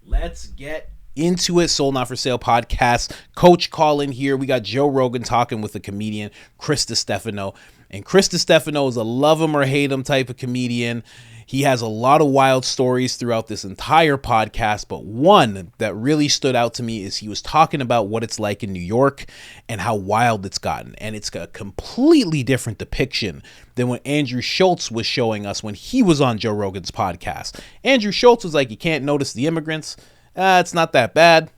Let's get into it. Sold Not For Sale podcast. Coach COLIN here. We got Joe Rogan talking with the comedian Chris DiStefano. And Chris DiStefano is a love him or hate him type of comedian. He has a lot of wild stories throughout this entire podcast, but one that really stood out to me is he was talking about what it's like in New York and how wild it's gotten. And it's a completely different depiction than what Andrew Schultz was showing us when he was on Joe Rogan's podcast. Andrew Schultz was like, you can't notice the immigrants. It's not that bad.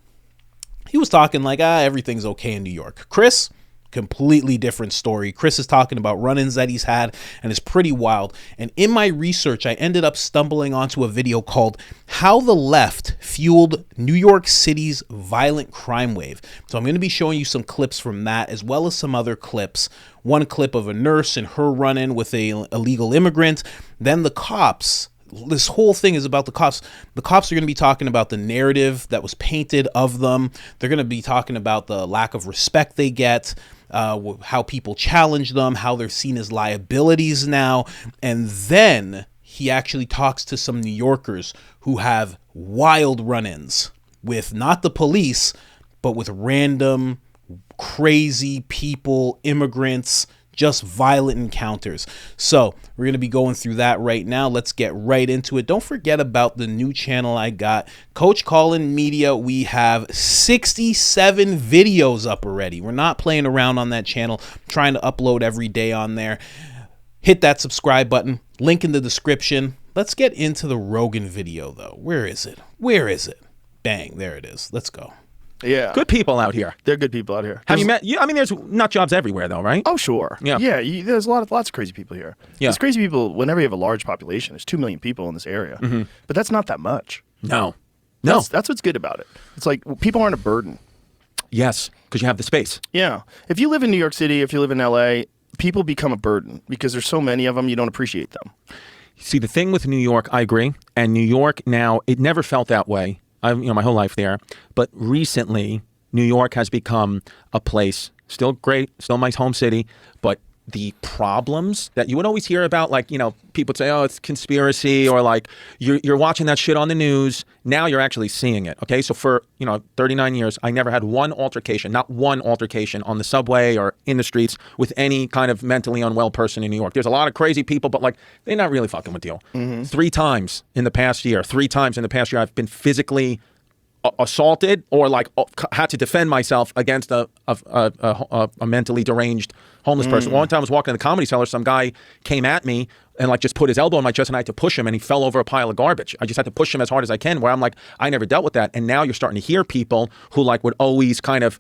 He was talking like, everything's okay in New York. Chris, completely different story. Chris is talking about run-ins that he's had, and it's pretty wild. And in my research, I ended up stumbling onto a video called How the Left Fueled New York City's Violent Crime Wave. So I'm going to be showing you some clips from that, as well as some other clips. One clip of a nurse and her run-in with an illegal immigrant. Then the cops. This whole thing is about the cops. The cops are going to be talking about the narrative that was painted of them. They're going to be talking about the lack of respect they get, how people challenge them, how they're seen as liabilities now. And then he actually talks to some New Yorkers who have wild run-ins with not the police, but with random, crazy people, immigrants, just violent encounters. So we're going to be going through that right now. Let's get right into it. Don't forget about the new channel I got, Coach COLIN Media. We have 67 videos up already. We're not playing around on that channel. I'm trying to upload every day on there. Hit that subscribe button. Link in the description. Let's get into the Rogan video though. Where is it? Where is it? Bang, there it is. Let's go. Yeah. Good people out here. They're good people out here. Have you met? I mean, there's nut jobs everywhere, though, right? Oh, sure. Yeah. Yeah. There's lots of crazy people here. Yeah. There's crazy people whenever you have a large population. There's 2 million people in this area. Mm-hmm. But that's not that much. No. That's what's good about it. It's like people aren't a burden. Yes, because you have the space. Yeah. If you live in New York City, if you live in LA, people become a burden because there's so many of them, you don't appreciate them. See, the thing with New York, I agree. And New York now, it never felt that way. My whole life there. But recently, New York has become a place, still great, still my home city, but the problems that you would always hear about, like, people would say, oh, it's conspiracy, or like you're watching that shit on the news. Now you're actually seeing it. Okay. So for, 39 years, I never had not one altercation on the subway or in the streets with any kind of mentally unwell person in New York. There's a lot of crazy people, but like, they're not really fucking with you. Mm-hmm. 3 times in the past year, I've been physically assaulted or like had to defend myself against a mentally deranged homeless person. One time I was walking in the Comedy Cellar, some guy came at me and like just put his elbow on my chest and I had to push him and he fell over a pile of garbage. I just had to push him as hard as I can, where I'm like, I never dealt with that. And now you're starting to hear people who like would always kind of,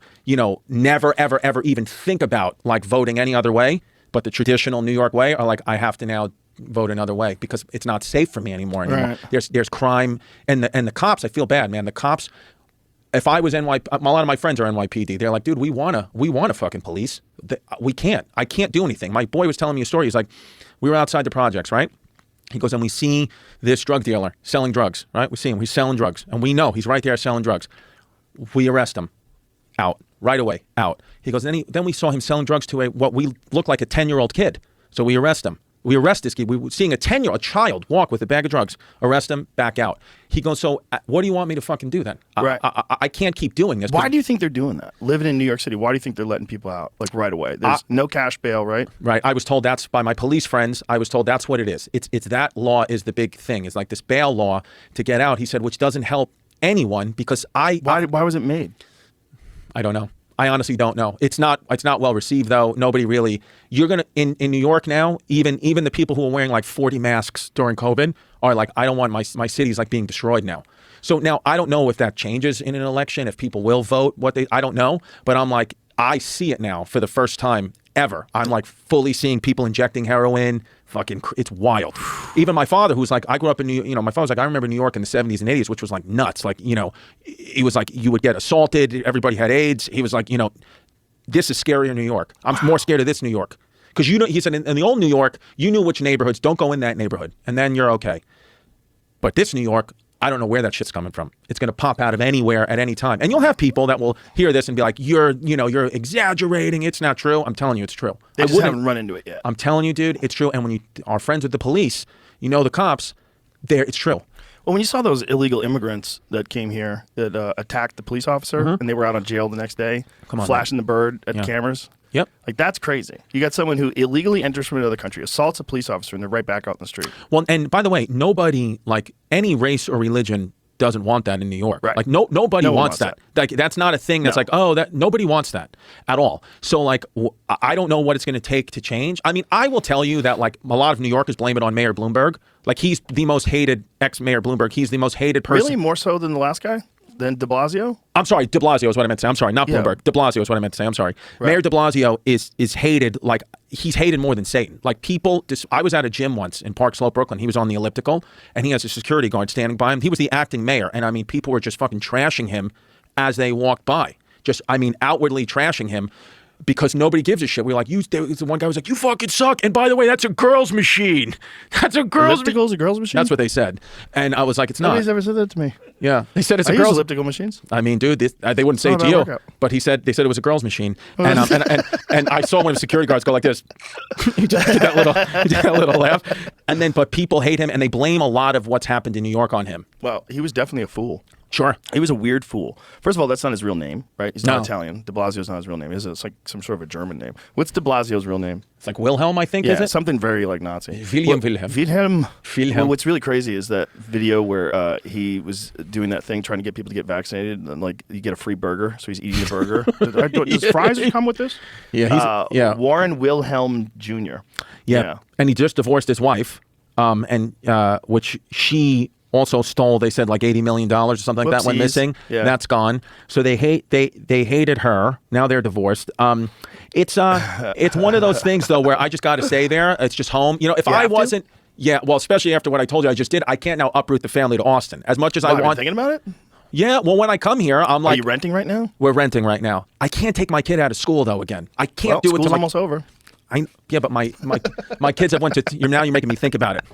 never, ever, ever even think about like voting any other way, but the traditional New York way, are like, I have to now vote another way because it's not safe for me anymore. Right. There's crime and the cops. I feel bad, man. The cops. If I was a lot of my friends are NYPD. They're like, dude, we wanna fucking police. We can't. I can't do anything. My boy was telling me a story. He's like, we were outside the projects, right? He goes, and we see this drug dealer selling drugs, right? We see him. He's selling drugs, and we know he's right there selling drugs. We arrest him. Out right away. Out. He goes. Then we saw him selling drugs to what we look like a 10-year-old kid. So we arrest him. We arrest this kid. We were seeing a 10-year-old child walk with a bag of drugs. Arrest him, back out. He goes, so what do you want me to fucking do then? Right. I can't keep doing this. Why do you think they're doing that? Living in New York City, why do you think they're letting people out like right away? There's no cash bail, right? Right. I was told that's by my police friends. I was told that's what it is. It's that law is the big thing. It's like this bail law to get out. He said, which doesn't help anyone because Why was it made? I don't know. I honestly don't know. It's not well received though. Nobody really. You're gonna in New York now. Even the people who are wearing like 40 masks during COVID are like, I don't want my city's like being destroyed now. So now I don't know if that changes in an election. If people will vote, I don't know. But I'm like, I see it now for the first time ever. I'm like fully seeing people injecting heroin. Fucking, it's wild. Even my father, who's like, I grew up in my father's like, I remember New York in the 70s and 80s, which was like nuts. Like, he was like, you would get assaulted. Everybody had AIDS. He was like, this is scarier New York. I'm more scared of this New York. Because he said in the old New York, you knew which neighborhoods, don't go in that neighborhood. And then you're okay. But this New York, I don't know where that shit's coming from. It's going to pop out of anywhere at any time. And you'll have people that will hear this and be like, you're exaggerating. It's not true. I'm telling you, it's true. They just haven't run into it yet. I'm telling you, dude, it's true. And when you are friends with the police, the cops, it's true. Well, when you saw those illegal immigrants that came here that attacked the police officer and they were out on jail the next day, flashing the bird at cameras. Yep. Like, that's crazy. You got someone who illegally enters from another country, assaults a police officer, and they're right back out in the street. Well, and by the way, nobody, like any race or religion, doesn't want that in New York. Right. Like nobody wants that. Like that's not a thing that's like, oh, that nobody wants that at all. So like I don't know what it's going to take to change. I mean, I will tell you that like a lot of New Yorkers blame it on Mayor Bloomberg. Like he's the most hated ex-Mayor Bloomberg. He's the most hated person. Really? More so than the last guy? Than de Blasio? I'm sorry, de Blasio is what I meant to say. I'm sorry, not Bloomberg. De Blasio is what I meant to say. I'm sorry. Right. Mayor de Blasio is hated, like he's hated more than Satan. Like people, I was at a gym once in Park Slope, Brooklyn. He was on the elliptical and he has a security guard standing by him. He was the acting mayor. And I mean, people were just fucking trashing him as they walked by. Just, I mean, outwardly trashing him. Because nobody gives a shit. We're like, one guy was like, you fucking suck. And by the way, that's a girl's machine. That's a girl's machine. Elliptical's a girl's machine? That's what they said. And I was like, it's not. Nobody's ever said that to me. Yeah. They said it's a I girl's. use elliptical machines. I mean, dude, they wouldn't say it to you. But they said it was a girl's machine. And I saw one of the security guards go like this. He just did that little laugh. And then, but people hate him and they blame a lot of what's happened in New York on him. Well, he was definitely a fool. Sure. He was a weird fool. First of all, that's not his real name, right? He's not No. Italian. De Blasio's not his real name. It's like some sort of a German name. What's de Blasio's real name? It's like Wilhelm, I think, is it? Something very like Nazi. Wilhelm. Well, what's really crazy is that video where he was doing that thing trying to get people to get vaccinated, and like you get a free burger, so he's eating a burger. Does fries come with this? Yeah, Warren Wilhelm Jr. Yeah. And he just divorced his wife, which she also stole, they said like $80 million or something like that went missing. Yeah. That's gone. So they hated her. Now they're divorced. It's one of those things though where I just got to stay there. It's just home. You know, if I wasn't, well, especially after what I told you I just did, I can't now uproot the family to Austin as much as I want. Are you thinking about it? Yeah, well, when I come here, I'm like... Are you renting right now? We're renting right now. I can't take my kid out of school though again. I can't do it. School's almost over. Yeah, but my kids have went to... Now you're making me think about it.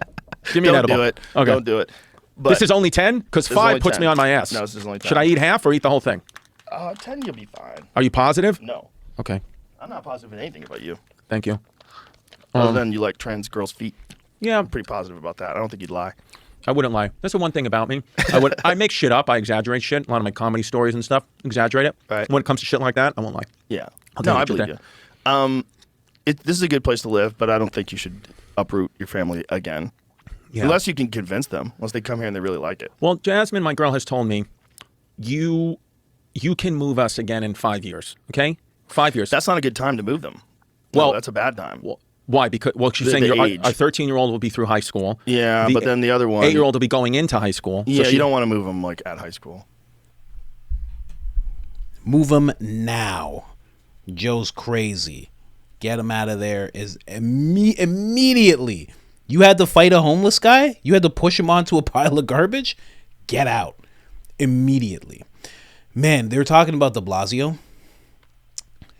Give me an edible. Don't do it. Okay. Don't do it. But this is only 10? Because 5 puts me on my ass. No, this is only 10. Should I eat half or eat the whole thing? 10, you'll be fine. Are you positive? No. Okay. I'm not positive in anything about you. Thank you. Other than you like trans girls' feet. Yeah. I'm pretty positive about that. I don't think you'd lie. I wouldn't lie. That's the one thing about me. I make shit up. I exaggerate shit. A lot of my comedy stories and stuff, exaggerate it. Right. When it comes to shit like that, I won't lie. Yeah. No, I believe you. This is a good place to live, but I don't think you should uproot your family again. Yeah. Unless you can convince them. Unless they come here and they really like it. Well, Jasmine, my girl, has told me, you can move us again in 5 years. Okay, 5 years. That's not a good time to move them. Well, no, that's a bad time. Well, why? Because she's saying our 13-year-old will be through high school. Yeah, but then the other one, 8-year-old will be going into high school. Yeah, so you don't want to move them like at high school. Move them now. Joe's crazy. Get him out of there immediately. You had to fight a homeless guy? You had to push him onto a pile of garbage? Get out. Immediately. Man, they were talking about de Blasio.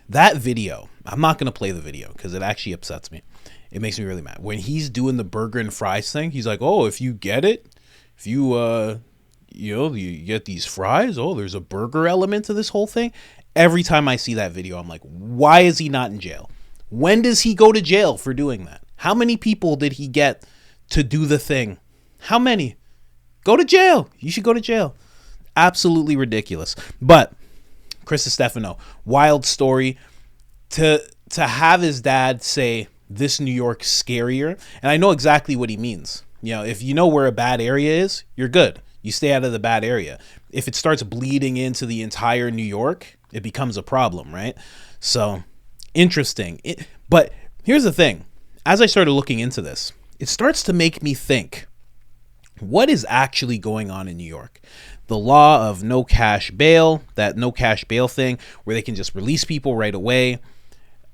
That video, I'm not going to play the video because it actually upsets me. It makes me really mad. When he's doing the burger and fries thing, he's like, oh, if you get it, if you, you get these fries, oh, there's a burger element to this whole thing. Every time I see that video, I'm like, why is he not in jail? When does he go to jail for doing that? How many people did he get to do the thing? How many? Go to jail. You should go to jail. Absolutely ridiculous. But Chris Stefano, wild story. To have his dad say this New York's scarier, and I know exactly what he means. You know, if you know where a bad area is, you're good. You stay out of the bad area. If it starts bleeding into the entire New York, it becomes a problem, right? So interesting. But here's the thing. As I started looking into this, it starts to make me think, what is actually going on in New York? The law of no cash bail, that no cash bail thing, where they can just release people right away.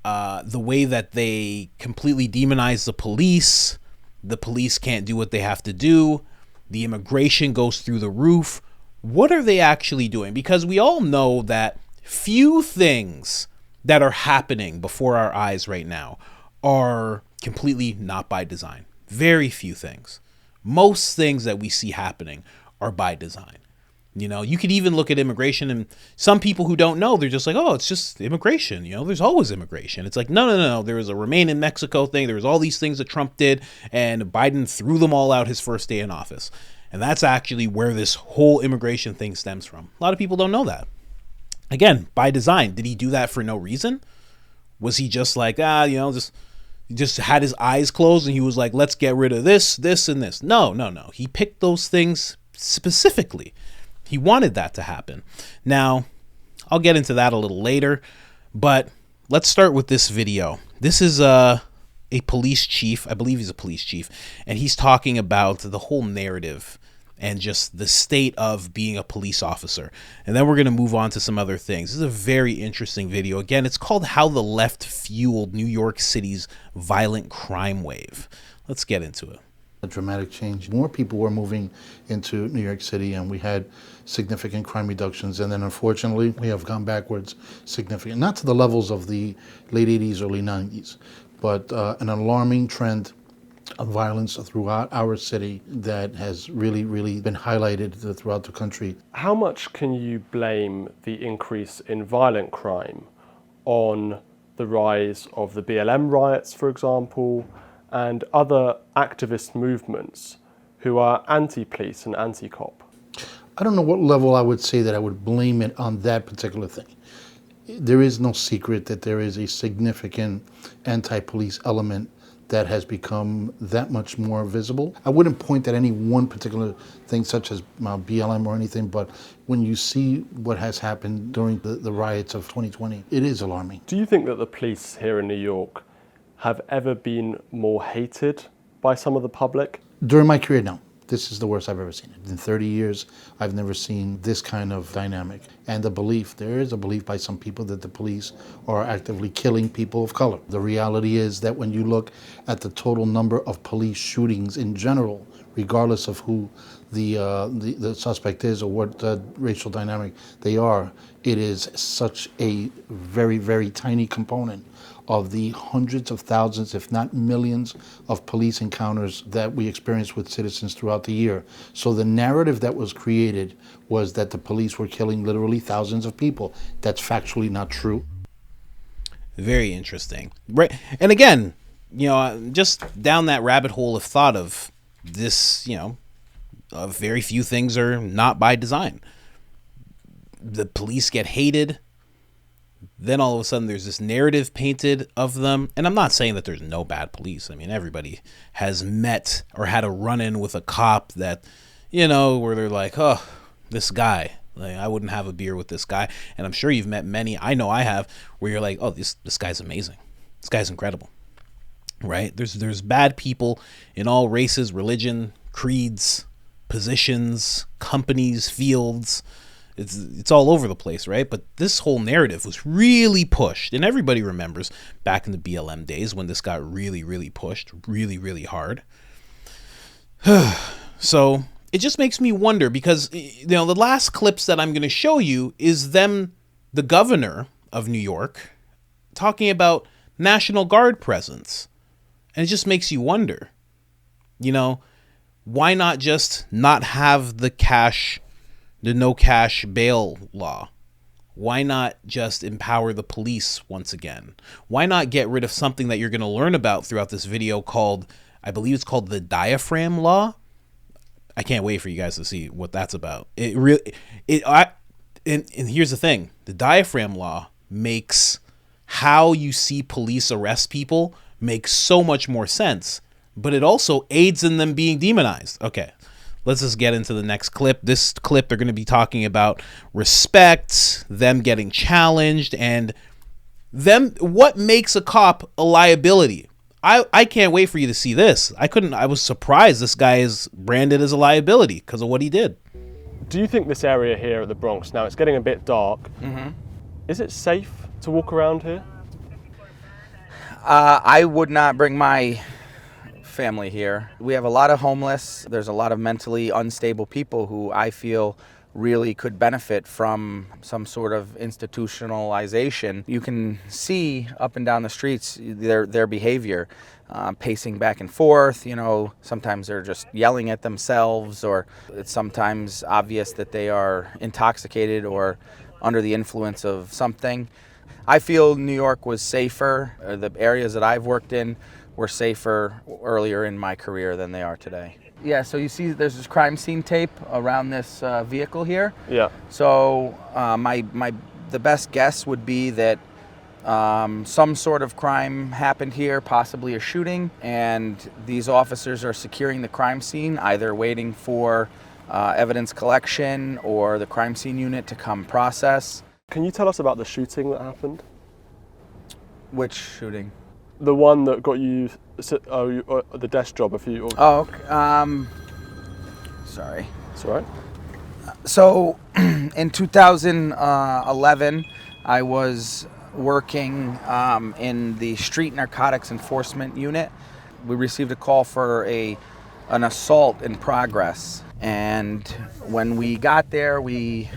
The way that they completely demonize the police can't do what they have to do. The immigration goes through the roof. What are they actually doing? Because we all know that few things that are happening before our eyes right now are completely not by design. Very few things. Most things that we see happening are by design. You know, you could even look at immigration, and some people who don't know, they're just like, oh, it's just immigration. You know, there's always immigration. It's like, no. There was a Remain in Mexico thing. There was all these things that Trump did, and Biden threw them all out his first day in office. And that's actually where this whole immigration thing stems from. A lot of people don't know that. Again, by design. Did he do that for no reason? Was he just like, just had his eyes closed and he was like, let's get rid of this, this, and this? No. He picked those things specifically. He wanted that to happen. Now, I'll get into that a little later, but let's start with this video. This is a police chief. I believe he's a police chief, and he's talking about the whole narrative and just the state of being a police officer. And then we're going to move on to some other things. This is a very interesting video. Again, it's called How the Left Fueled New York City's Violent Crime Wave. Let's get into it. A dramatic change. More people were moving into New York City, and we had significant crime reductions. And then unfortunately, we have gone backwards significant, not to the levels of the late 80s, early 90s, but an alarming trend of violence throughout our city that has really, really been highlighted throughout the country. How much can you blame the increase in violent crime on the rise of the BLM riots, for example, and other activist movements who are anti-police and anti-cop? I don't know what level I would say that I would blame it on that particular thing. There is no secret that there is a significant anti-police element that has become that much more visible. I wouldn't point at any one particular thing such as BLM or anything, but when you see what has happened during the riots of 2020, it is alarming. Do you think that the police here in New York have ever been more hated by some of the public? During my career, no. This is the worst I've ever seen it. In 30 years, I've never seen this kind of dynamic. And there is a belief by some people that the police are actively killing people of color. The reality is that when you look at the total number of police shootings in general, regardless of who the suspect is or what racial dynamic they are, it is such a very, very tiny component of the hundreds of thousands, if not millions, of police encounters that we experience with citizens throughout the year. So the narrative that was created was that the police were killing literally thousands of people. That's factually not true. Very interesting. Right. And again, just down that rabbit hole of thought of this, very few things are not by design. The police get hated. Then all of a sudden there's this narrative painted of them. And I'm not saying that there's no bad police. I mean, everybody has met or had a run-in with a cop that, where they're like, oh, this guy, like, I wouldn't have a beer with this guy. And I'm sure you've met many, I know I have, where you're like, oh, this guy's amazing. This guy's incredible, right? There's bad people in all races, religion, creeds, positions, companies, fields. It's all over the place, right? But this whole narrative was really pushed, and everybody remembers back in the BLM days when this got really, really pushed, really, really hard. So it just makes me wonder because, the last clips that I'm going to show you is them, the governor of New York, talking about National Guard presence. And it just makes you wonder, why not just not have the no cash bail law? Why not just empower the police once again? Why not get rid of something that you're going to learn about throughout this video called, I believe it's called the diaphragm law. I can't wait for you guys to see what that's about. And here's the thing. The diaphragm law makes how you see police arrest people makes so much more sense, but it also aids in them being demonized. Okay. Let's just get into the next clip. This clip, they're going to be talking about respect, them getting challenged, and what makes a cop a liability. I can't wait for you to see this. I was surprised this guy is branded as a liability because of what he did. Do you think this area here at the Bronx, now it's getting a bit dark, is it safe to walk around here? I would not bring my family here. We have a lot of homeless. There's a lot of mentally unstable people who I feel really could benefit from some sort of institutionalization. You can see up and down the streets their behavior, pacing back and forth. Sometimes they're just yelling at themselves, or it's sometimes obvious that they are intoxicated or under the influence of something. I feel New York was safer. The areas that I've worked in were safer earlier in my career than they are today. Yeah, so you see there's this crime scene tape around this vehicle here. Yeah. So the best guess would be that some sort of crime happened here, possibly a shooting, and these officers are securing the crime scene, either waiting for evidence collection or the crime scene unit to come process. Can you tell us about the shooting that happened? Which shooting? The one that got you the desk job a few. Oh, sorry. That's all right. So in 2011, I was working in the Street Narcotics Enforcement Unit. We received a call for an assault in progress. And when we got there, we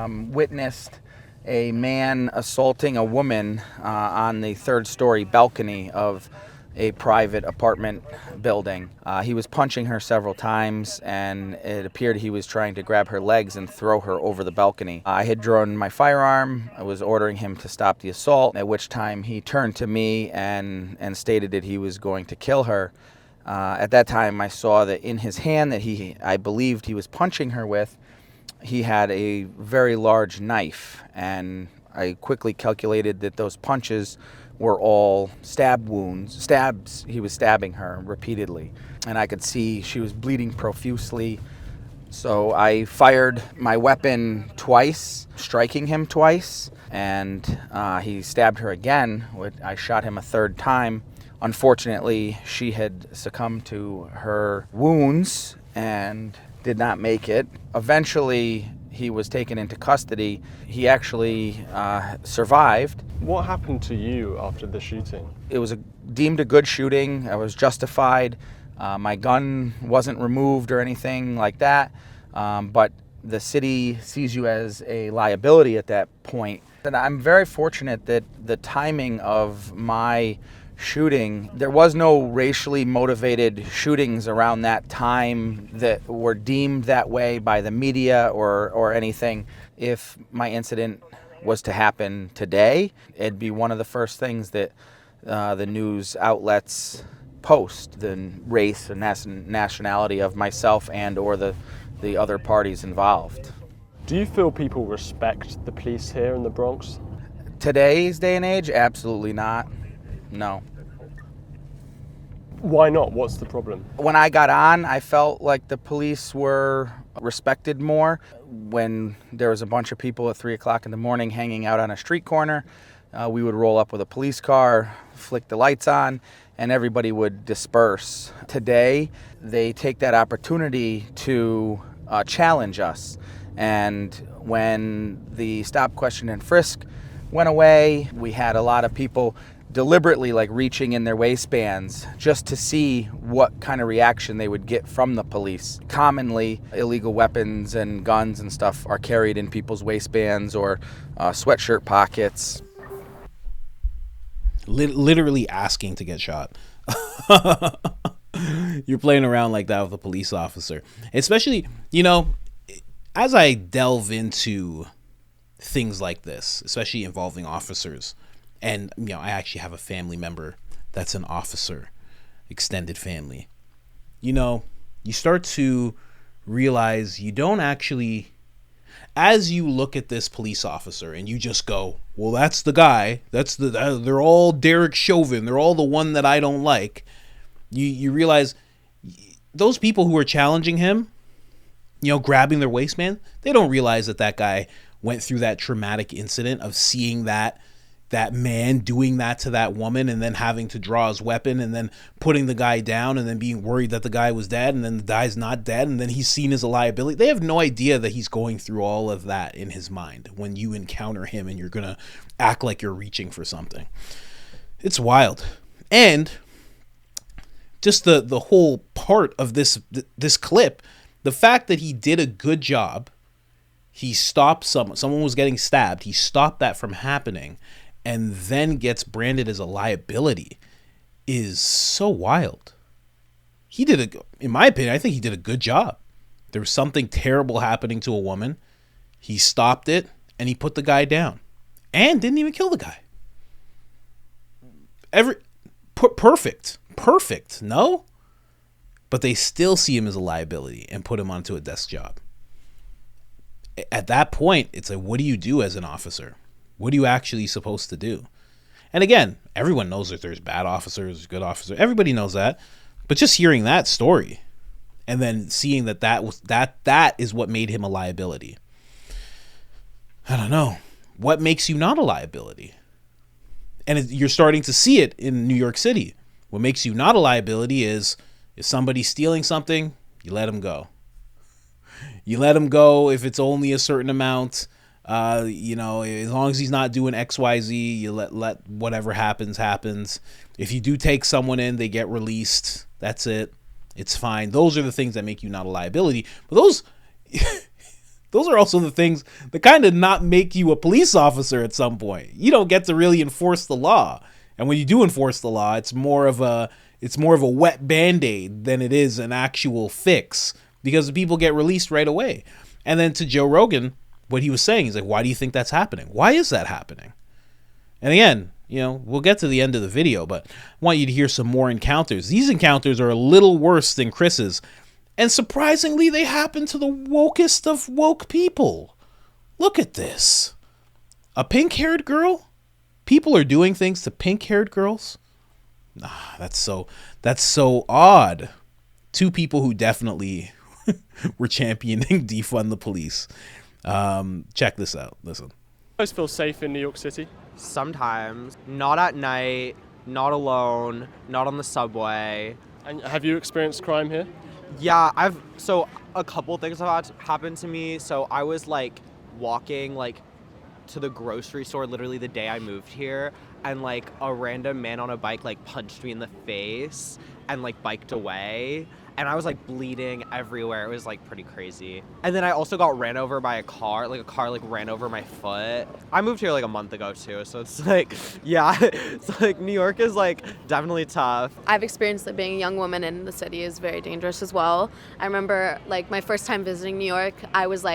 witnessed a man assaulting a woman on the third-story balcony of a private apartment building. He was punching her several times, and it appeared he was trying to grab her legs and throw her over the balcony. I had drawn my firearm. I was ordering him to stop the assault, at which time he turned to me and stated that he was going to kill her. At that time, I saw that in his hand that I believed he was punching her with, he had a very large knife, and I quickly calculated that those punches were all stabs. He was stabbing her repeatedly, and I could see she was bleeding profusely. So I fired my weapon twice, striking him twice, and he stabbed her again. I shot him a third time. Unfortunately, she had succumbed to her wounds and did not make it. Eventually, he was taken into custody. He actually survived. What happened to you after the shooting? It was deemed a good shooting. I was justified. My gun wasn't removed or anything like that. But the city sees you as a liability at that point. And I'm very fortunate that the timing of my shooting, there was no racially motivated shootings around that time that were deemed that way by the media or anything. If my incident was to happen today, it'd be one of the first things that the news outlets post, the race and nationality of myself and or the other parties involved. Do you feel people respect the police here in the Bronx? Today's day and age, absolutely not. No. Why not? What's the problem? When I got on, I felt like the police were respected more. When there was a bunch of people at 3 o'clock in the morning hanging out on a street corner, we would roll up with a police car, flick the lights on, and everybody would disperse. Today, they take that opportunity to challenge us. And when the stop, question, and frisk went away, we had a lot of people deliberately reaching in their waistbands just to see what kind of reaction they would get from the police. Commonly, illegal weapons and guns and stuff are carried in people's waistbands or sweatshirt pockets. Literally asking to get shot. You're playing around like that with a police officer. Especially, as I delve into things like this, especially involving officers, and, I actually have a family member that's an officer, extended family. You start to realize you don't actually, as you look at this police officer and you just go, well, that's the guy. They're all Derek Chauvin. They're all the one that I don't like. You realize those people who are challenging him, grabbing their waistband, they don't realize that guy went through that traumatic incident of seeing that man doing that to that woman and then having to draw his weapon and then putting the guy down and then being worried that the guy was dead and then the guy's not dead and then he's seen as a liability. They have no idea that he's going through all of that in his mind when you encounter him and you're going to act like you're reaching for something. It's wild. And just the whole part of this clip, the fact that he did a good job, he stopped someone was getting stabbed, he stopped that from happening, and then gets branded as a liability is so wild. In my opinion, I think he did a good job. There was something terrible happening to a woman. He stopped it and he put the guy down and didn't even kill the guy. Perfect. No? but they still see him as a liability and put him onto a desk job. At that point, it's like, what do you do as an officer? What are you actually supposed to do? And again, everyone knows that there's bad officers, good officers. Everybody knows that. But just hearing that story and then seeing that is what made him a liability. I don't know. What makes you not a liability? And you're starting to see it in New York City. What makes you not a liability is if somebody's stealing something, you let them go. You let him go if it's only a certain amount. As long as he's not doing XYZ, you let whatever happens. If you do take someone in, they get released. That's it. It's fine. Those are the things that make you not a liability. But those are also the things that kind of not make you a police officer at some point. You don't get to really enforce the law. And when you do enforce the law, it's more of a wet Band-Aid than it is an actual fix, because the people get released right away. And then to Joe Rogan, what he was saying, he's like, why do you think that's happening? Why is that happening? And again, we'll get to the end of the video, but I want you to hear some more encounters. These encounters are a little worse than Chris's. And surprisingly, they happen to the wokest of woke people. Look at this. A pink-haired girl? People are doing things to pink-haired girls? That's so odd. Two people who definitely were championing defund the police. Check this out. Listen. You guys feel safe in New York City? Sometimes. Not at night, not alone, not on the subway. And have you experienced crime here? Yeah, so a couple things have happened to me. So I was walking to the grocery store literally the day I moved here, and a random man on a bike punched me in the face and biked away, and I was bleeding everywhere. It was pretty crazy. And then I also got ran over by a car. A car ran over my foot. I moved here a month ago too, so it's yeah, it's New York is definitely tough. I've experienced that being a young woman in the city is very dangerous as well. I remember my first time visiting New York, I was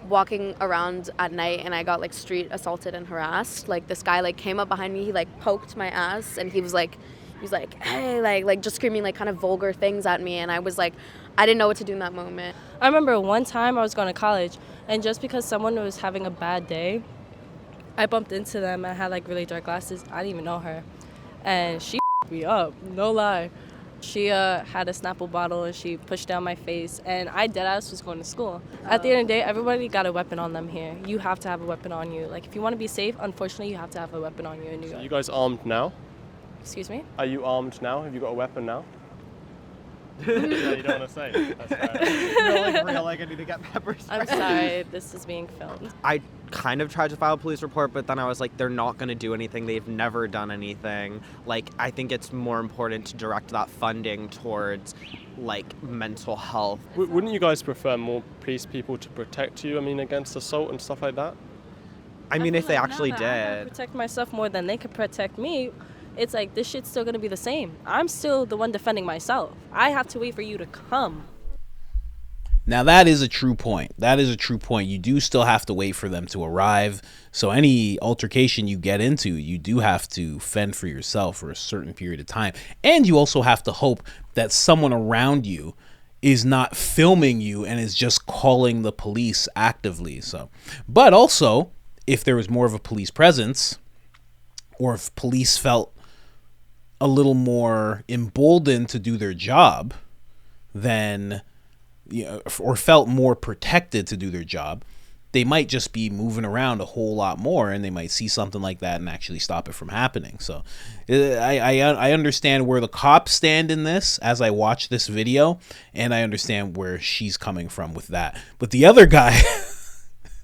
walking around at night and I got street assaulted and harassed. This guy came up behind me, he poked my ass, and he was hey, just screaming kind of vulgar things at me, and I was I didn't know what to do in that moment. I remember one time I was going to college, and just because someone was having a bad day, I bumped into them and had really dark glasses. I didn't even know her, and she me up, no lie. She had a Snapple bottle and she pushed down my face, and I deadass was going to school. At the end of the day, everybody got a weapon on them here. You have to have a weapon on you. If you want to be safe, unfortunately, you have to have a weapon on you in New York. Are you guys armed now? Excuse me? Are you armed now? Have you got a weapon now? No, you don't want to say. That's right. Real, I need to get pepper spray. I'm sorry, this is being filmed. I kind of tried to file a police report, but then I was they're not going to do anything. They've never done anything. I think it's more important to direct that funding towards mental health. Wouldn't you guys prefer more police people to protect you, against assault and stuff like that? I mean, if they actually I gotta did. protect myself more than they could protect me. It's this shit's still gonna be the same. I'm still the one defending myself. I have to wait for you to come. Now that is a true point. You do still have to wait for them to arrive. So any altercation you get into, you do have to fend for yourself for a certain period of time. And you also have to hope that someone around you is not filming you and is just calling the police actively. But also, if there was more of a police presence, or if police felt a little more emboldened to do their job, then, or felt more protected to do their job, they might just be moving around a whole lot more, and they might see something like that and actually stop it from happening. So I understand where the cops stand in this as I watch this video, and I understand where she's coming from with that. But the other guy,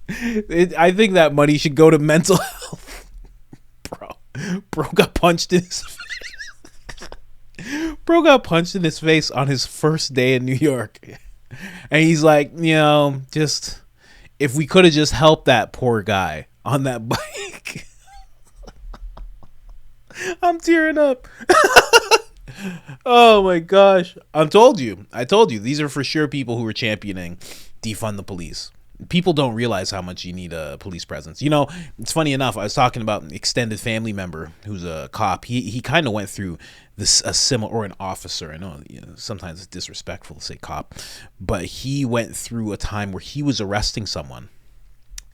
I think that money should go to mental health. Bro got punched in his face. Bro got punched in his face on his first day in New York. And he's just, if we could have just helped that poor guy on that bike. I'm tearing up. Oh my gosh. I told you. These are for sure people who are championing defund the police. people don't realize how much you need a police presence. You know, it's funny enough, I was talking about an extended family member who's a cop. He kind of went through this, a similar, or an officer. I know, sometimes it's disrespectful to say cop, but he went through a time where he was arresting someone.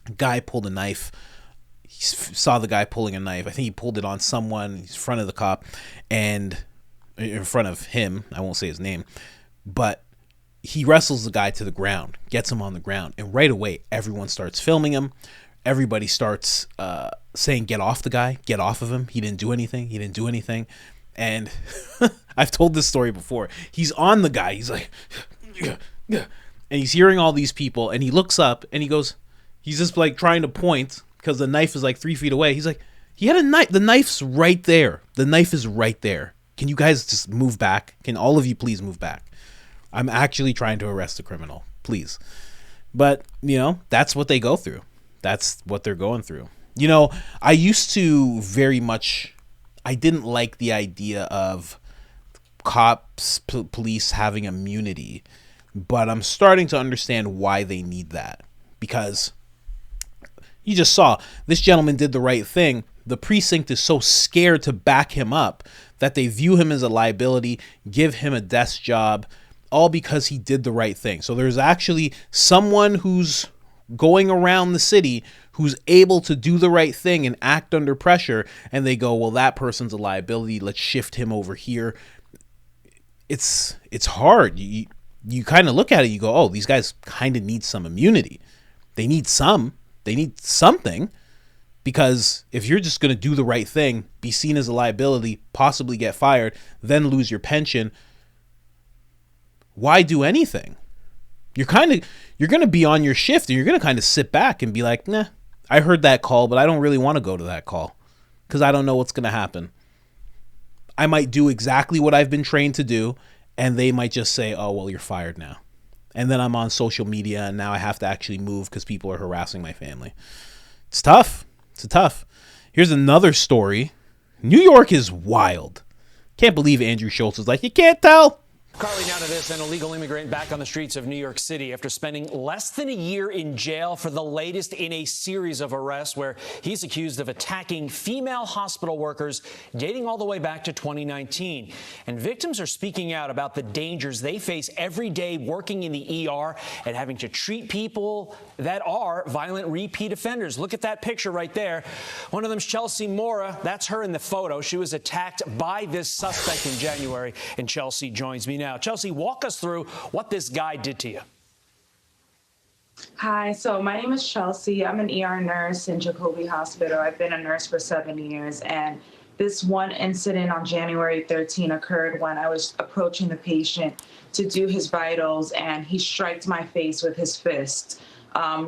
A guy pulled a knife. He saw the guy pulling a knife. I think he pulled it on someone in front of the cop, and in front of him. I won't say his name, but he wrestles the guy to the ground, gets him on the ground, and right away everyone starts filming him. Everybody starts saying, "Get off the guy, get off of him. He didn't do anything. He didn't do anything." And I've told this story before. He's on the guy. He's like, and he's hearing all these people, and he looks up and he goes, he's just like trying to point because the knife is like 3 feet away. He's like, he had a knife. The knife's right there. The knife is right there. Can you guys just move back? Can all of you please move back? I'm actually trying to arrest a criminal, please. But, that's what they go through. That's what they're going through. I used to I didn't like the idea of cops, police having immunity, but I'm starting to understand why they need that. Because you just saw, this gentleman did the right thing. The precinct is so scared to back him up that they view him as a liability, give him a desk job, all because he did the right thing. So there's actually someone who's going around the city who's able to do the right thing and act under pressure, and they go, well, that person's a liability, let's shift him over here. It's hard. You kind of look at it, you go, oh, these guys kind of need some immunity. They need something, because if you're just going to do the right thing, be seen as a liability, possibly get fired, then lose your pension, why do anything? You're going to be on your shift, and you're going to kind of sit back and be like, nah, I heard that call, but I don't really want to go to that call because I don't know what's going to happen. I might do exactly what I've been trained to do, and they might just say, oh, well, you're fired now. And then I'm on social media, and now I have to actually move because people are harassing my family. It's tough. It's tough. Here's another story. New York is wild. Can't believe Andrew Schultz is like, you can't tell. Carly, now to this. An illegal immigrant back on the streets of New York City after spending less than a year in jail for the latest in a series of arrests where he's accused of attacking female hospital workers dating all the way back to 2019. And victims are speaking out about the dangers they face every day working in the ER and having to treat people that are violent repeat offenders. Look at that picture right there. One of them's Chelsea Mora. That's her in the photo. She was attacked by this suspect in January, and Chelsea joins me now. Chelsea, walk us through what this guy did to you. Hi, so my name is Chelsea. I'm an ER nurse in Jacoby Hospital. I've been a nurse for 7 years, and this one incident on January 13 occurred when I was approaching the patient to do his vitals, and he struck my face with his fist,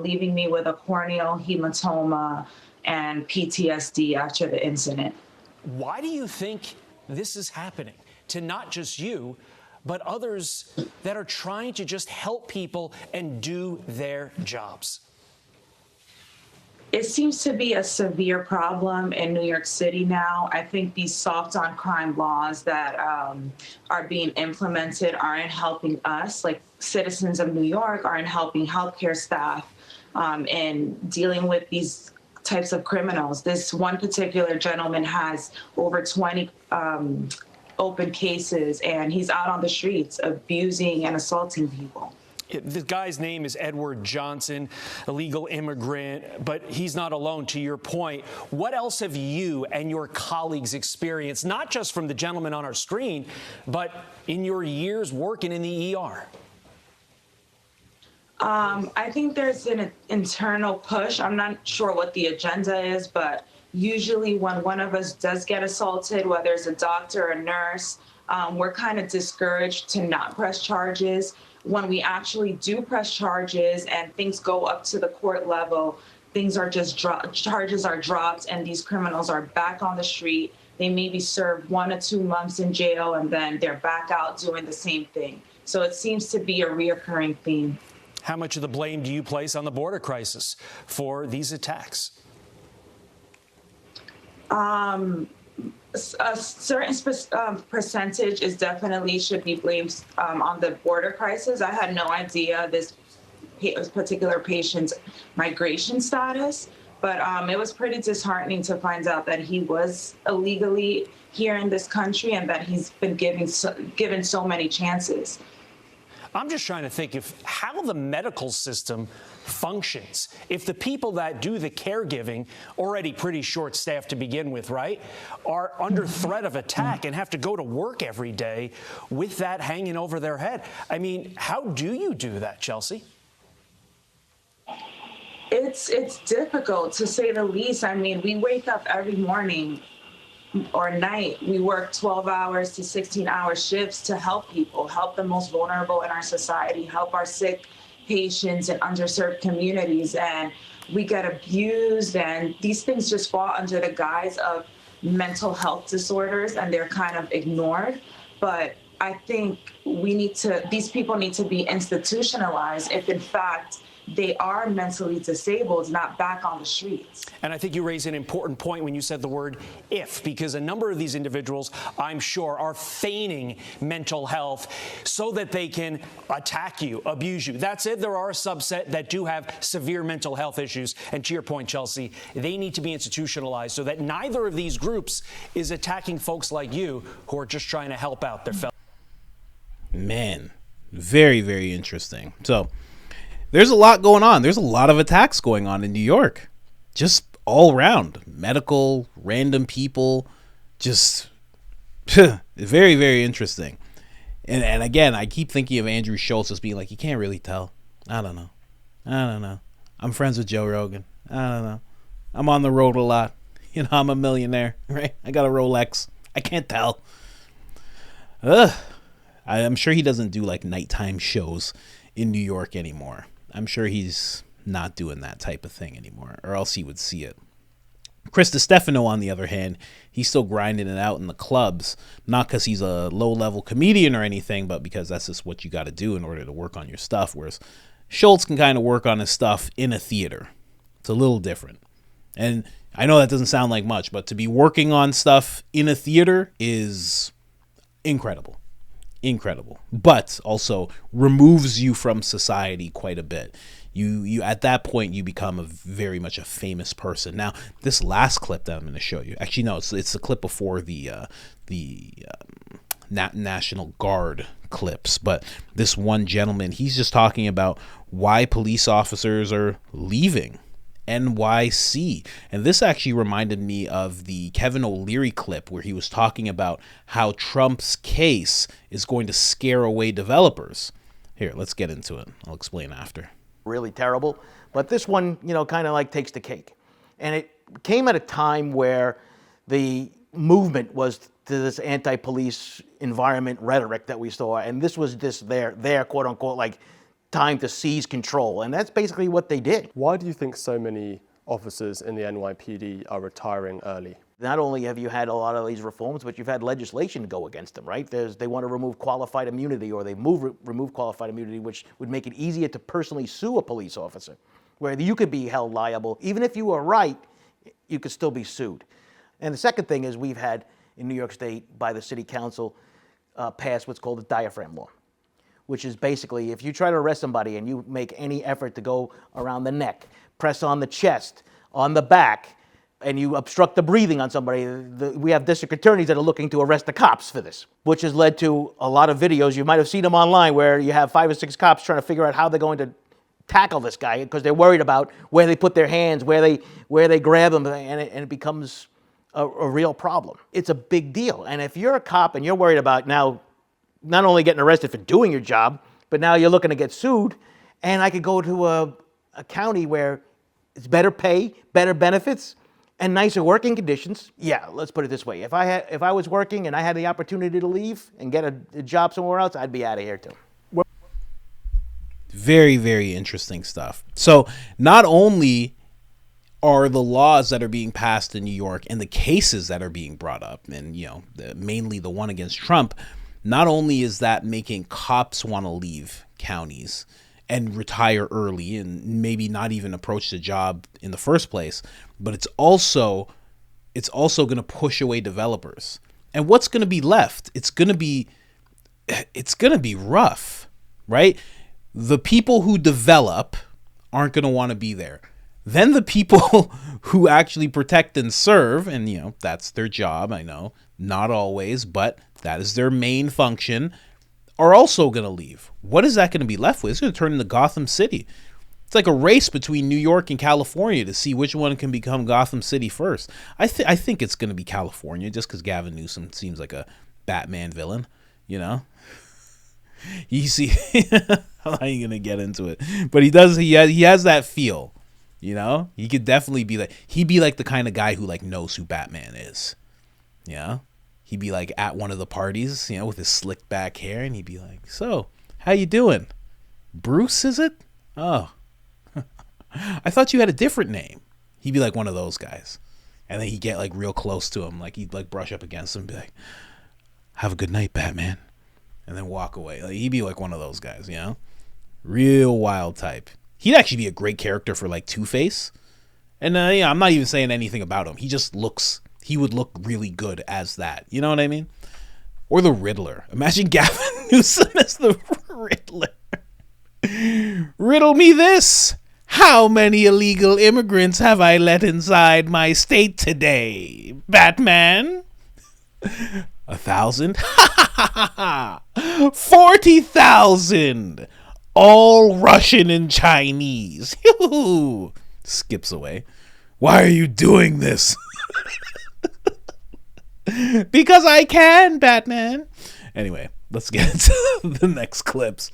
leaving me with a corneal hematoma and PTSD after the incident. Why do you think this is happening to not just you, but others that are trying to just help people and do their jobs? It seems to be a severe problem in New York City now. I think these soft on crime laws that are being implemented aren't helping us, like citizens of New York, aren't helping healthcare staff in dealing with these types of criminals. This one particular gentleman has over 20 open cases, and he's out on the streets abusing and assaulting people. The guy's name is Edward Johnson, illegal immigrant, but he's not alone, to your point. What else have you and your colleagues experienced, not just from the gentleman on our screen, but in your years working in the ER? I think there's an internal push. I'm not sure what the agenda is, but usually when one of us does get assaulted, whether it's a doctor or a nurse, we're kind of discouraged to not press charges. When we actually do press charges and things go up to the court level, things are just charges are dropped, and these criminals are back on the street. They may be served 1 or 2 months in jail, and then they're back out doing the same thing. So it seems to be a reoccurring theme. How much of the blame do you place on the border crisis for these attacks? A certain percentage is definitely should be blamed on the border crisis. I had no idea this particular patient's migration status. But it was pretty disheartening to find out that he was illegally here in this country and that he's been given so many chances. I'm just trying to think of how the medical system functions. If the people that do the caregiving, already pretty short-staffed to begin with, right, are under threat of attack and have to go to work every day with that hanging over their head. I mean, how do you do that, Chelsea? It's difficult, to say the least. I mean, we wake up every morning or night. We work 12 hours to 16-hour shifts to help people, help the most vulnerable in our society, help our sick patients in underserved communities. And we get abused, and these things just fall under the guise of mental health disorders, and they're kind of ignored. But I think these people need to be institutionalized if in fact they are mentally disabled, not back on the streets. And I think you raise an important point when you said the word if, because a number of these individuals, I'm sure, are feigning mental health so that they can attack you, abuse you. That's it. There are a subset that do have severe mental health issues. And to your point, Chelsea, they need to be institutionalized so that neither of these groups is attacking folks like you who are just trying to help out their fellow. Man, very, very interesting. So there's a lot going on. There's a lot of attacks going on in New York, just all around. Medical, random people, just very, very interesting. And again, I keep thinking of Andrew Schultz as being like, you can't really tell. I don't know. I'm friends with Joe Rogan. I don't know. I'm on the road a lot. You know, I'm a millionaire, right? I got a Rolex. I can't tell. I'm sure he doesn't do like nighttime shows in New York anymore. I'm sure he's not doing that type of thing anymore, or else he would see it. Chris Stefano, on the other hand, he's still grinding it out in the clubs, not because he's a low-level comedian or anything, but because that's just what you got to do in order to work on your stuff, whereas Schultz can kind of work on his stuff in a theater. It's a little different. And I know that doesn't sound like much, but to be working on stuff in a theater is incredible. But also removes you from society quite a bit. You at that point you become very much a famous person. Now, this last clip that I'm going to show you, actually no, it's the clip before the National Guard clips, but this one gentleman, he's just talking about why police officers are leaving NYC. And this actually reminded me of the Kevin O'Leary clip where he was talking about how Trump's case is going to scare away developers. Here, let's get into it. I'll explain after. Really terrible. But this one, kind of like takes the cake. And it came at a time where the movement was to this anti-police environment rhetoric that we saw. And this was their quote unquote, like, time to seize control, and that's basically what they did. Why do you think so many officers in the NYPD are retiring early? Not only have you had a lot of these reforms, but you've had legislation go against them, right? They want to remove qualified immunity, or they remove qualified immunity, which would make it easier to personally sue a police officer, where you could be held liable. Even if you were right, you could still be sued. And the second thing is we've had in New York State by the city council pass what's called the diaphragm law, which is basically if you try to arrest somebody and you make any effort to go around the neck, press on the chest, on the back, and you obstruct the breathing on somebody, we have district attorneys that are looking to arrest the cops for this, which has led to a lot of videos. You might have seen them online where you have 5 or 6 cops trying to figure out how they're going to tackle this guy because they're worried about where they put their hands, where they grab them, and it becomes a real problem. It's a big deal. And if you're a cop and you're worried about now not only getting arrested for doing your job, but now you're looking to get sued, and I could go to a county where it's better pay, better benefits, and nicer working conditions. Yeah, let's put it this way. If I was working and I had the opportunity to leave and get a job somewhere else, I'd be out of here too. Very, very interesting stuff. So not only are the laws that are being passed in New York and the cases that are being brought up, and mainly the one against Trump, not only is that making cops want to leave counties and retire early and maybe not even approach the job in the first place, but it's also going to push away developers. And what's going to be left? It's going to be rough, right? the people who develop aren't going to want to be there. Then the people who actually protect and serve, and that's their job, I know, not always, but that is their main function, are also going to leave. What is that going to be left with? It's going to turn into Gotham City. It's like a race between New York and California to see which one can become Gotham City first. I think it's going to be California, just because Gavin Newsom seems like a Batman villain, You see, I'm not even gonna get into it, but he does. He has that feel, He could definitely be like, he'd be like the kind of guy who like knows who Batman is, He'd be like at one of the parties, with his slicked back hair, and he'd be like, "So, how you doing, Bruce? Is it? Oh, I thought you had a different name." He'd be like one of those guys, and then he'd get like real close to him, like he'd like brush up against him, and be like, "Have a good night, Batman." And then walk away. Like, he'd be like one of those guys, real wild type. He'd actually be a great character for like Two-Face. And I'm not even saying anything about him. He would look really good as that. You know what I mean? Or the Riddler. Imagine Gavin Newsom as the Riddler. Riddle me this. How many illegal immigrants have I let inside my state today, Batman? 1,000? 40,000, all Russian and Chinese. Skips away. Why are you doing this? Because I can, Batman. Anyway, let's get into the next clips.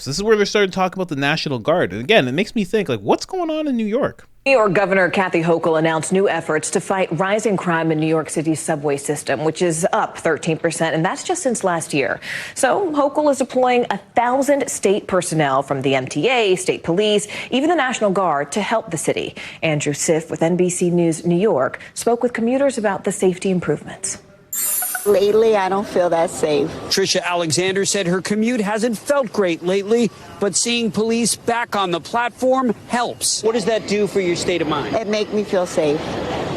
This is where they're starting to talk about the National Guard. And again, it makes me think, like, what's going on in New York? New York Governor Kathy Hochul announced new efforts to fight rising crime in New York City's subway system, which is up 13%, and that's just since last year. So Hochul is deploying 1,000 state personnel from the MTA, state police, even the National Guard to help the city. Andrew Siff with NBC News New York spoke with commuters about the safety improvements. Lately, I don't feel that safe. Trisha Alexander said her commute hasn't felt great lately, but seeing police back on the platform helps. What does that do for your state of mind? It makes me feel safe.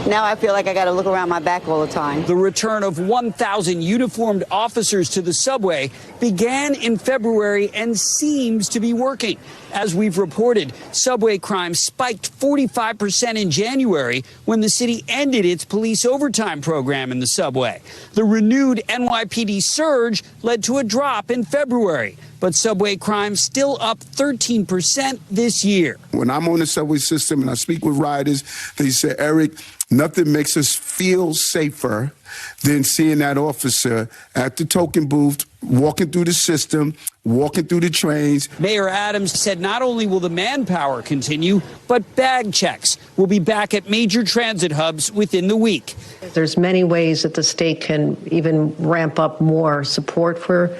Now I feel like I got to look around my back all the time. The return of 1,000 uniformed officers to the subway began in February and seems to be working. As we've reported, subway crime spiked 45% in January when the city ended its police overtime program in the subway. The renewed NYPD surge led to a drop in February, but subway crime still up 13% this year. When I'm on the subway system and I speak with riders, they say, Eric, nothing makes us feel safer than seeing that officer at the token booth, walking through the system, walking through the trains. Mayor Adams said not only will the manpower continue, but bag checks will be back at major transit hubs within the week. There's many ways that the state can even ramp up more support for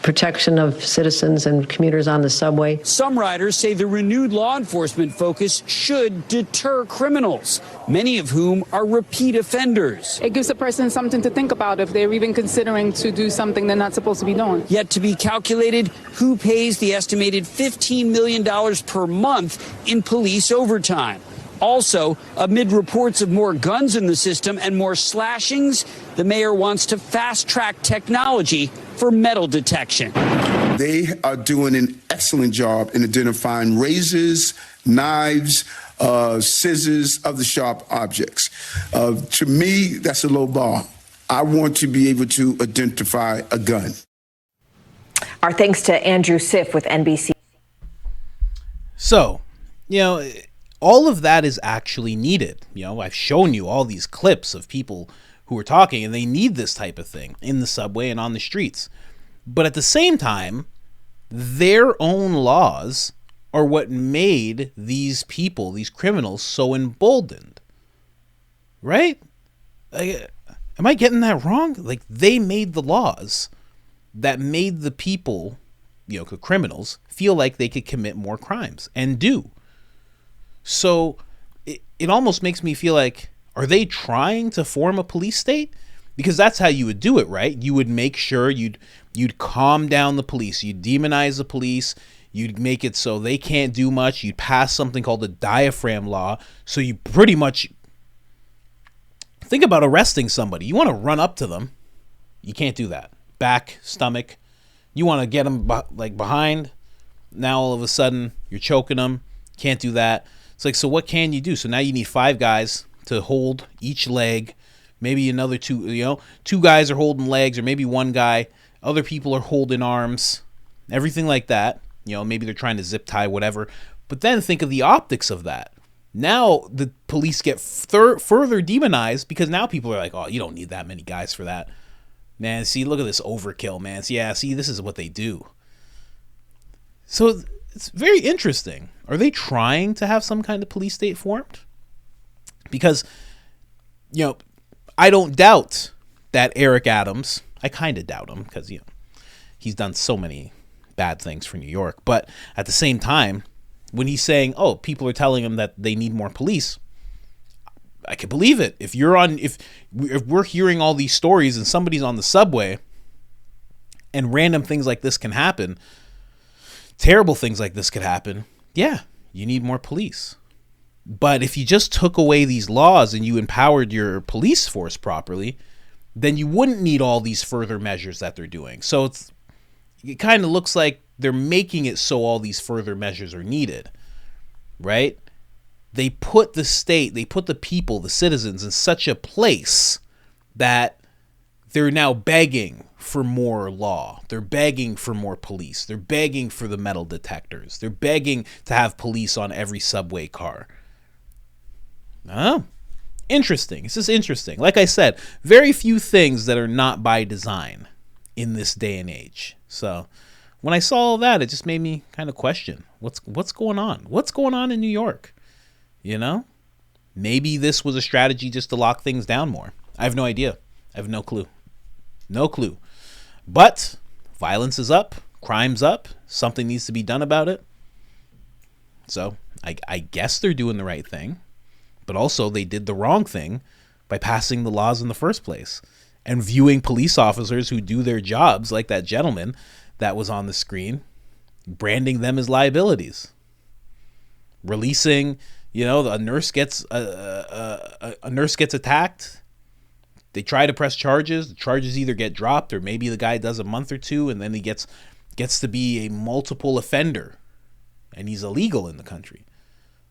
protection of citizens and commuters on the subway. Some riders say the renewed law enforcement focus should deter criminals, many of whom are repeat offenders. It gives a person something to think about if they're even considering to do something they're not supposed to be doing. Yet to be calculated who pays the estimated $15 million per month in police overtime. Also, amid reports of more guns in the system and more slashings, the mayor wants to fast-track technology for metal detection. They are doing an excellent job in identifying razors, knives, scissors, other sharp objects. To me, that's a low bar. I want to be able to identify a gun. Our thanks to Andrew Siff with NBC. So, all of that is actually needed. I've shown you all these clips of people who are talking, and they need this type of thing in the subway and on the streets. But at the same time, their own laws are what made these people, these criminals, so emboldened. Right? Am I getting that wrong? Like, they made the laws that made the people, criminals, feel like they could commit more crimes, and do. So it almost makes me feel like, are they trying to form a police state? Because that's how you would do it, right? You would make sure you'd calm down the police. You'd demonize the police. You'd make it so they can't do much. You'd pass something called the diaphragm law. So you pretty much think about arresting somebody. You want to run up to them. You can't do that. Back, stomach, You want to get them like behind. Now all of a sudden you're choking them. Can't do that. It's like, so what can you do? So now you need 5 guys to hold each leg. Maybe another 2, 2 guys are holding legs, or maybe 1 guy. Other people are holding arms. Everything like that. Maybe they're trying to zip tie, whatever. But then think of the optics of that. Now the police get further demonized because now people are like, oh, you don't need that many guys for that. Man, see, look at this overkill, man. See, this is what they do. So it's very interesting. Are they trying to have some kind of police state formed? Because, I don't doubt that Eric Adams, I kind of doubt him because, he's done so many bad things for New York. But at the same time, when he's saying, oh, people are telling him that they need more police, I could believe it. If we're hearing all these stories and somebody's on the subway and random things like this can happen, terrible things like this could happen, yeah, you need more police. But if you just took away these laws and you empowered your police force properly, then you wouldn't need all these further measures that they're doing. So it kind of looks like they're making it so all these further measures are needed, right? They put the state, they put the people, the citizens in such a place that they're now begging for more law. They're begging for more police. They're begging for the metal detectors. They're begging to have police on every subway car. Oh, interesting. This is interesting. Like I said, very few things that are not by design in this day and age. So when I saw all that, it just made me kind of question what's going on. What's going on in New York? Maybe this was a strategy just to lock things down more. I have no idea. I have no clue. No clue. But violence is up. Crime's up. Something needs to be done about it. So I guess they're doing the right thing. But also they did the wrong thing by passing the laws in the first place and viewing police officers who do their jobs, like that gentleman that was on the screen, branding them as liabilities. Releasing, a nurse gets a nurse gets attacked. They try to press charges. The charges either get dropped or maybe the guy does a month or 2 and then he gets to be a multiple offender and he's illegal in the country.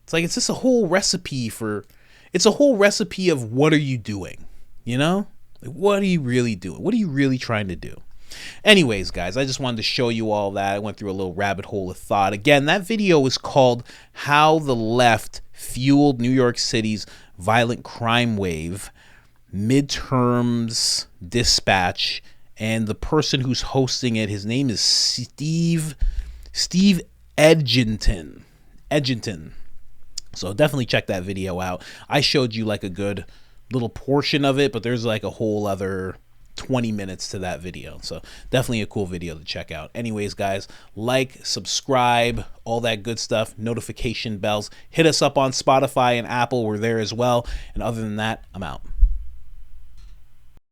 It's like, it's just a whole recipe of what are you doing? Like, what are you really doing? What are you really trying to do? Anyways, guys, I just wanted to show you all that. I went through a little rabbit hole of thought. Again, that video was called How the Left Fueled New York City's Violent Crime Wave, Midterms Dispatch, and the person who's hosting it, his name is Steve Edginton. So definitely check that video out. I showed you like a good little portion of it, but there's like a whole other 20 minutes to that video. So definitely a cool video to check out. Anyways, guys, like, subscribe, all that good stuff, notification bells. Hit us up on Spotify and Apple. We're there as well. And other than that, I'm out.